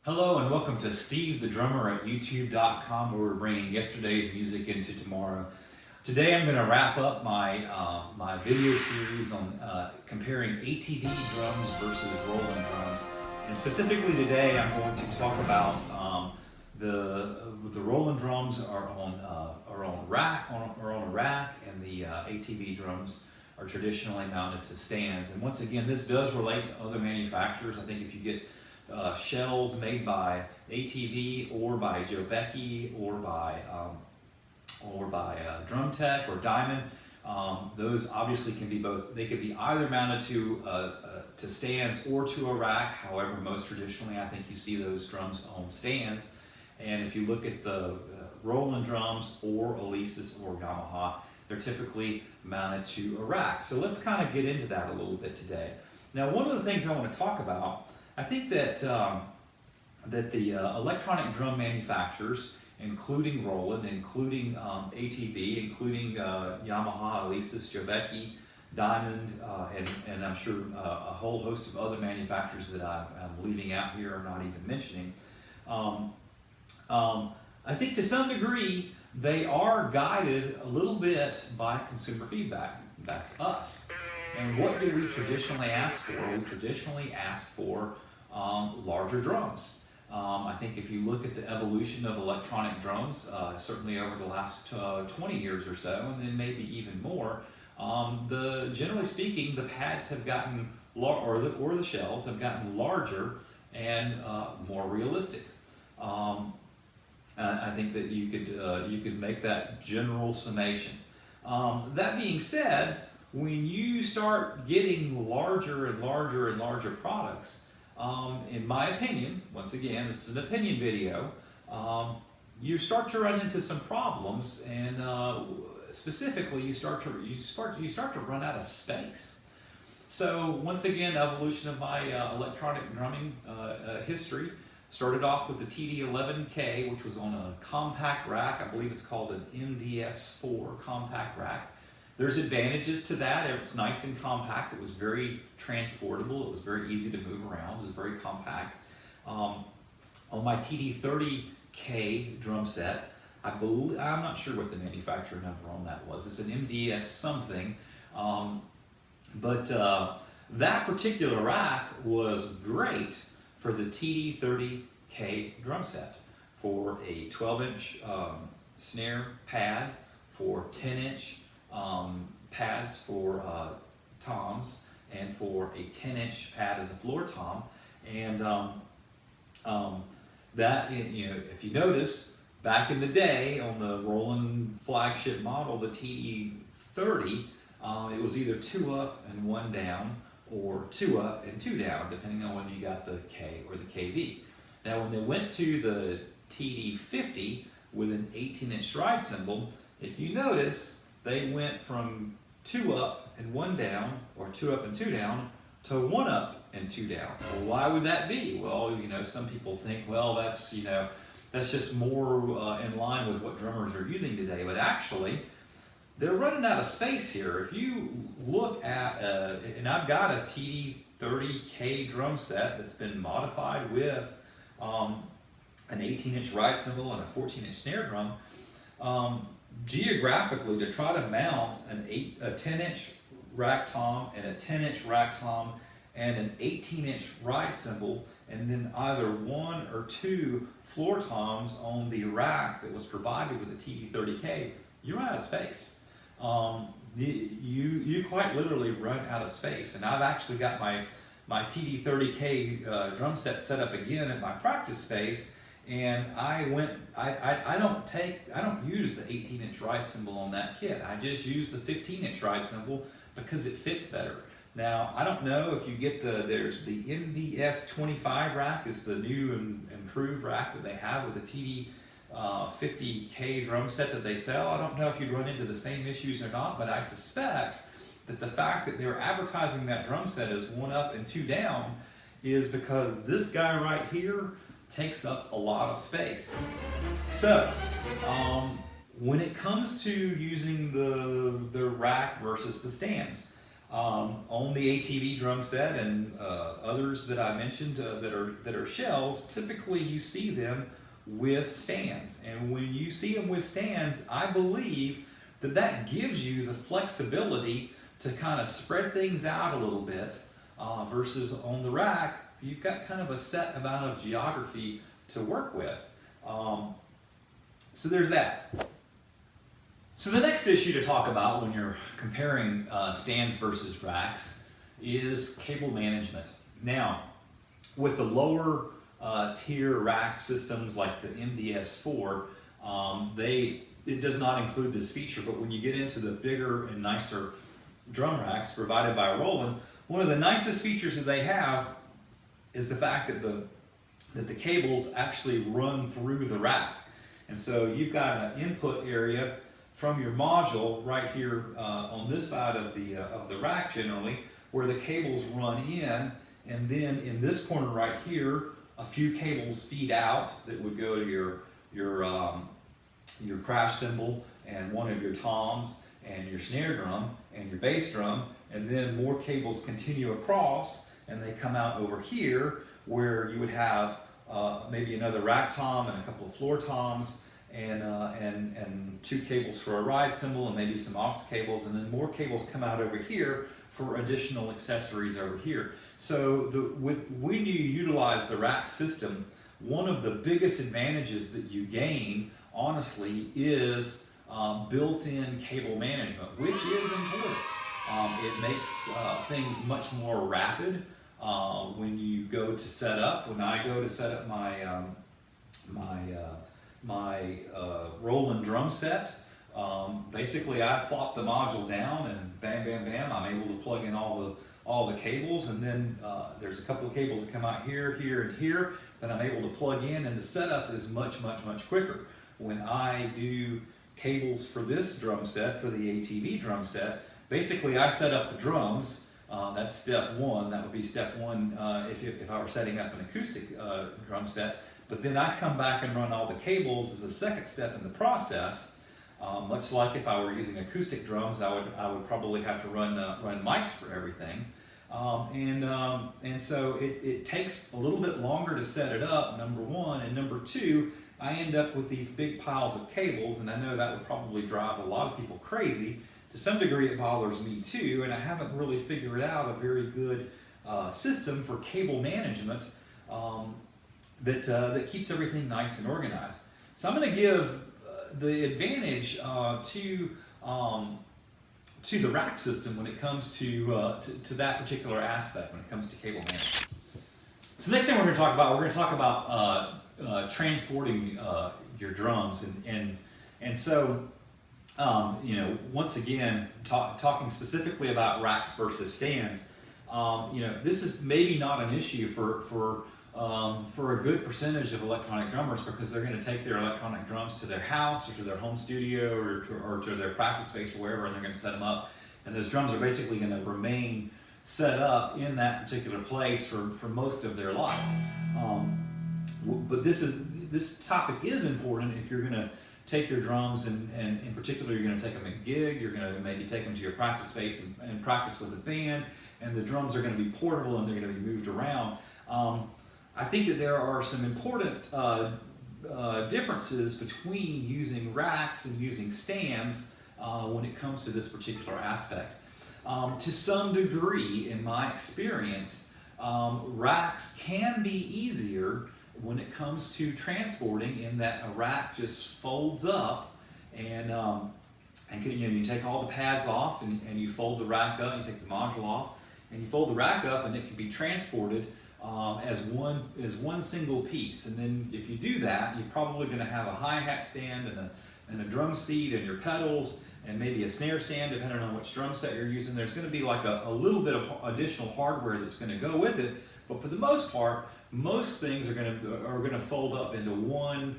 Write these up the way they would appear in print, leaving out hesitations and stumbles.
Hello and welcome to Steve the Drummer at YouTube.com, where we're bringing yesterday's music into tomorrow. Today I'm going to wrap up my video series on comparing ATV drums versus Roland drums. And specifically today I'm going to talk about the Roland drums are on a rack, and the ATV drums are traditionally mounted to stands. And once again, this does relate to other manufacturers. I think if you get shells made by ATV or by Joe Becky or by Drum Tech or Diamond, those obviously can be both. They could be either mounted to stands or to a rack. However, most traditionally, I think you see those drums on stands. And if you look at the Roland drums or Alesis or Yamaha, they're typically mounted to a rack. So let's kind of get into that a little bit today. Now, one of the things I want to talk about, I think that the electronic drum manufacturers, including Roland, including ATV, including Yamaha, Alesis, Joe Becky, Diamond, and I'm sure a whole host of other manufacturers that I'm leaving out here or not even mentioning, I think to some degree they are guided a little bit by consumer feedback. That's us. And what do we traditionally ask for? We traditionally ask for larger drums. I think if you look at the evolution of electronic drums, certainly over the last 20 years or so, and then maybe even more, generally speaking, the pads have gotten, or the shells have gotten larger and more realistic. I think that you could make that general summation. That being said, when you start getting larger and larger and larger products, in my opinion, once again, this is an opinion video, you start to run into some problems, and specifically, you start to run out of space. So once again, evolution of my electronic drumming history started off with the TD50, which was on a compact rack. I believe it's called an MDS4 compact rack. There's advantages to that. It's nice and compact. It was very transportable. It was very easy to move around. It was very compact. On my TD30K drum set, I'm not sure what the manufacturer number on that was. It's an MDS something. But that particular rack was great for the TD30K drum set, for a 12-inch snare pad, for 10-inch pads for toms, and for a 10-inch pad as a floor tom. And that, if you notice, back in the day on the Roland flagship model, the TD30, it was either 2 up and 1 down, or 2 up and 2 down, depending on whether you got the K or the KV. Now, when they went to the TD50 with an 18-inch ride cymbal, if you notice, they went from 2 up and 1 down, or 2 up and 2 down, to 1 up and 2 down. Well, why would that be? Well, some people think, well, that's just more in line with what drummers are using today. But actually, they're running out of space here. If you look at, and I've got a TD30K drum set that's been modified with an 18-inch ride cymbal and a 14-inch snare drum. Geographically, to try to mount a 10-inch rack tom and a 10-inch rack tom and an 18-inch ride cymbal, and then either 1 or 2 floor toms on the rack that was provided with the TD30K, you run out of space. You quite literally run out of space. And I've actually got my TD30K drum set up again at my practice space, and I don't use the 18-inch ride cymbal on that kit. I just use the 15-inch ride cymbal because it fits better. Now, I don't know if you get there's the MDS25 rack is the new and improved rack that they have with the TD50K drum set that they sell. I don't know if you'd run into the same issues or not, but I suspect that the fact that they're advertising that drum set as 1 up and 2 down is because this guy right here takes up a lot of space. So, when it comes to using the rack versus the stands, on the ATV drum set and others that I mentioned that are shells, typically you see them with stands. And when you see them with stands, I believe that that gives you the flexibility to kind of spread things out a little bit versus on the rack, you've got kind of a set amount of geography to work with. So there's that. So the next issue to talk about when you're comparing stands versus racks is cable management. Now, with the lower tier rack systems like the MDS4, it does not include this feature, but when you get into the bigger and nicer drum racks provided by Roland, one of the nicest features that they have is the fact that the cables actually run through the rack. And so you've got an input area from your module right here on this side of the rack generally, where the cables run in, and then in this corner right here, a few cables feed out that would go to your crash cymbal and one of your toms and your snare drum and your bass drum, and then more cables continue across and they come out over here where you would have maybe another rack tom and a couple of floor toms and two cables for a ride cymbal and maybe some aux cables, and then more cables come out over here for additional accessories over here. So when you utilize the rack system, one of the biggest advantages that you gain, honestly, is built-in cable management, which is important. It makes things much more rapid when you go to set up. When I go to set up my Roland drum set, basically I plop the module down and bam, bam, bam, I'm able to plug in all the cables, and then there's a couple of cables that come out here, here, and here that I'm able to plug in, and the setup is much, much, much quicker. When I do cables for this drum set, for the ATV drum set, basically I set up the drums. That's step one. That would be step one if I were setting up an acoustic drum set. But then I come back and run all the cables as a second step in the process. Much like if I were using acoustic drums, I would probably have to run mics for everything. And so it takes a little bit longer to set it up, number one, and number two, I end up with these big piles of cables, and I know that would probably drive a lot of people crazy. To some degree it bothers me too, and I haven't really figured out a very good system for cable management that keeps everything nice and organized. So I'm going to give the advantage to the rack system when it comes to that particular aspect, when it comes to cable management. So next thing we're going to talk about transporting your drums, and so once again talking specifically about racks versus stands. This is maybe not an issue for a good percentage of electronic drummers, because they're going to take their electronic drums to their house or to their home studio or to their practice space or wherever, and they're going to set them up, and those drums are basically going to remain set up in that particular place for most of their life. But this topic is important if you're going to take your drums and in particular you're going to take them at gig, you're going to maybe take them to your practice space and practice with a band, and the drums are going to be portable and they're going to be moved around. I think that there are some important differences between using racks and using stands when it comes to this particular aspect. To some degree, in my experience, racks can be easier when it comes to transporting, in that a rack just folds up and you take all the pads off and you fold the rack up, you take the module off and you fold the rack up, and it can be transported as one single piece. And then if you do that, you're probably going to have a hi-hat stand and a drum seat and your pedals and maybe a snare stand, depending on which drum set you're using. There's going to be like a little bit of additional hardware that's going to go with it, but for the most part, most things are going to fold up into one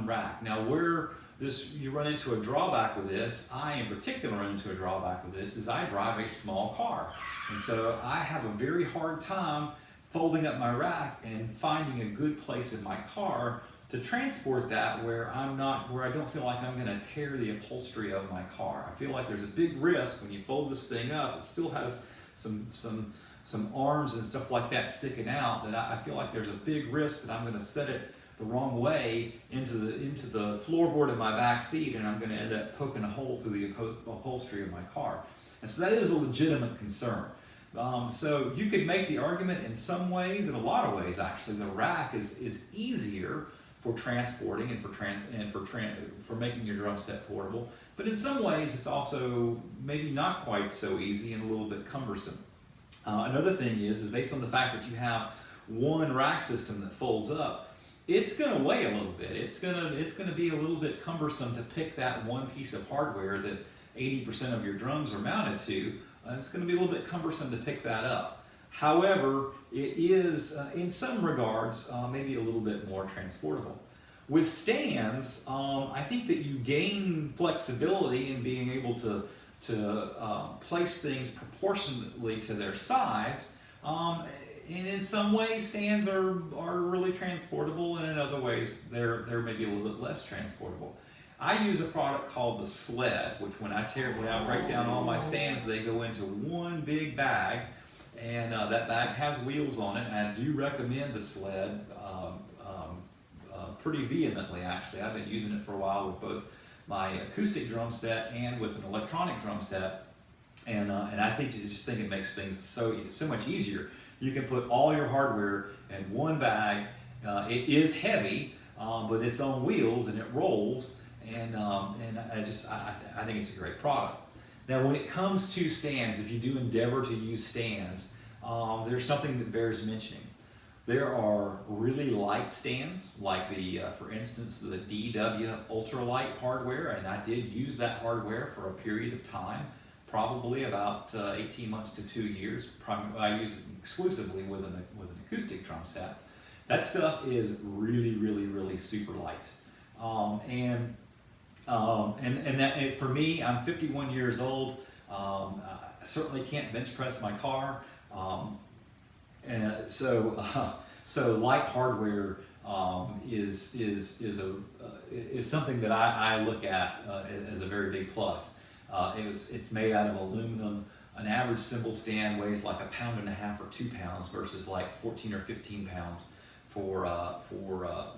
rack. Now, where you run into a drawback with this, I in particular run into a drawback with this, is I drive a small car, and so I have a very hard time folding up my rack and finding a good place in my car to transport that where I don't feel like I'm going to tear the upholstery of my car. I feel like there's a big risk when you fold this thing up. It still has some arms and stuff like that sticking out, that I feel like there's a big risk that I'm going to set it the wrong way into the floorboard of my back seat, and I'm going to end up poking a hole through the upholstery of my car. And so that is a legitimate concern. So you could make the argument in some ways, in a lot of ways actually, the rack is easier for transporting and for making your drum set portable. But in some ways it's also maybe not quite so easy and a little bit cumbersome. Another thing is based on the fact that you have one rack system that folds up, it's going to weigh a little bit. It's going to be a little bit cumbersome to pick that one piece of hardware that 80% of your drums are mounted to. It's going to be a little bit cumbersome to pick that up. However, it is, in some regards, maybe a little bit more transportable. With stands, I think that you gain flexibility in being able to place things proportionately to their size. And in some ways, stands are really transportable, and in other ways, they're maybe a little bit less transportable. I use a product called the Sled, which when I break down all my stands, they go into one big bag, and that bag has wheels on it. And I do recommend the Sled pretty vehemently, actually. I've been using it for a while with both my acoustic drum set and with an electronic drum set, and I just think it makes things so much easier. You can put all your hardware in one bag. It is heavy, but it's on wheels and it rolls. And I think it's a great product. Now, when it comes to stands, if you do endeavor to use stands, there's something that bears mentioning. There are really light stands, like for instance, the DW ultralight hardware, and I did use that hardware for a period of time, probably about 18 months to 2 years. I use it exclusively with an acoustic drum set. That stuff is really, really, really super light, and for me, I'm 51 years old. I certainly can't bench press my car, so light hardware is something that I look at as a very big plus. It's made out of aluminum. An average cymbal stand weighs like 1.5 pounds or 2 pounds versus like 14 or 15 pounds for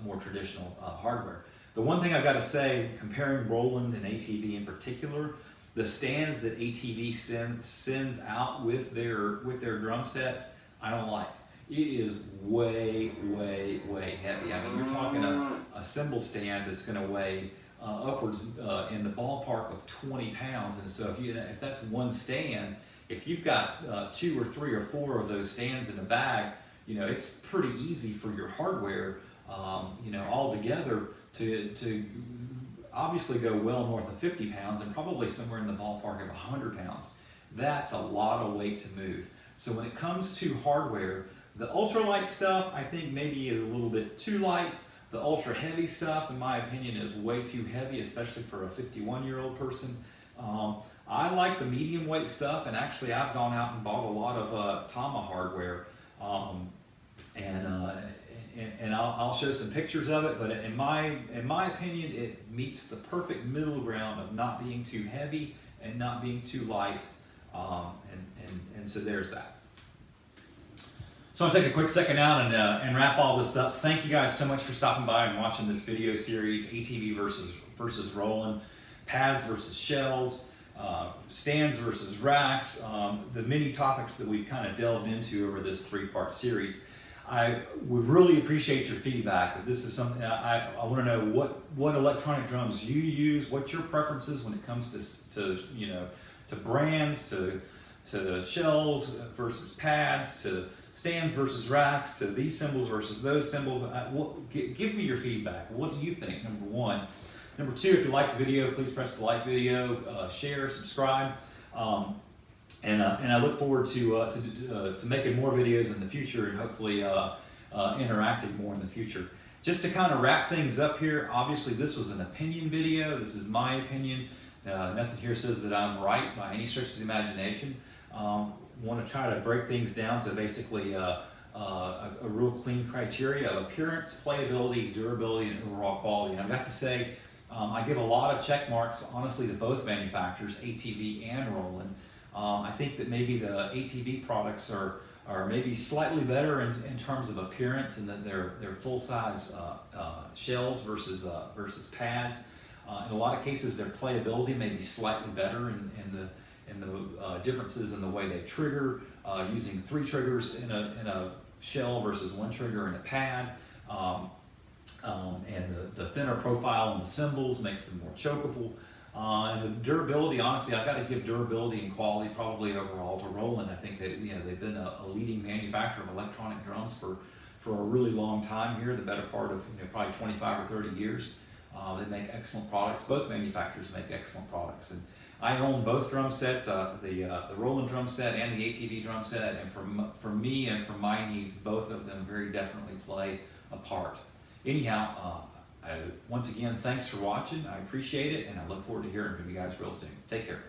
more traditional hardware. The one thing I've got to say, comparing Roland and ATV in particular, the stands that ATV sends out with their drum sets, I don't like. It is way, way, way heavy. I mean, you're talking a cymbal stand that's going to weigh upwards in the ballpark of 20 pounds. And so if that's one stand, if you've got 2 or 3 or 4 of those stands in a bag, it's pretty easy for your hardware, all together to obviously go well north of 50 pounds and probably somewhere in the ballpark of 100 pounds. That's a lot of weight to move. So when it comes to hardware, the ultralight stuff I think maybe is a little bit too light. The ultra heavy stuff, in my opinion, is way too heavy, especially for a 51-year-old person. I like the medium weight stuff, and actually I've gone out and bought a lot of Tama hardware, and I'll show some pictures of it. But in my opinion, it meets the perfect middle ground of not being too heavy and not being too light, and so there's that. So I'm going to take a quick second out and wrap all this up. Thank you guys so much for stopping by and watching this video series, ATV versus Roland, pads versus shells, stands versus racks, the many topics that we've kind of delved into over this 3-part series. I would really appreciate your feedback. If this is something I want to know what electronic drums you use, what's your preferences when it comes to brands, to shells versus pads, to stands versus racks, to these cymbals versus those cymbals. Give me your feedback. What do you think, number one? Number two, if you like the video, please press the like video, share, subscribe. And I look forward to making more videos in the future and hopefully interacting more in the future. Just to kind of wrap things up here, obviously this was an opinion video. This is my opinion. Nothing here says that I'm right by any stretch of the imagination. Want to try to break things down to basically a real clean criteria of appearance, playability, durability, and overall quality. And I've got to say, I give a lot of check marks, honestly, to both manufacturers, ATV and Roland. I think that maybe the ATV products are maybe slightly better in terms of appearance, and that they're full-size shells versus pads. In a lot of cases, their playability may be slightly better in the differences in the way they trigger, using 3 triggers in a shell versus 1 trigger in a pad. And the thinner profile in the cymbals makes them more chokeable. And the durability, honestly, I've got to give durability and quality probably overall to Roland. I think that they've been a leading manufacturer of electronic drums for a really long time here, the better part of probably 25 or 30 years. They make excellent products. Both manufacturers make excellent products, and I own both drum sets, the Roland drum set and the ATV drum set. And for me and for my needs, both of them very definitely play a part. Anyhow, once again, thanks for watching. I appreciate it, and I look forward to hearing from you guys real soon. Take care.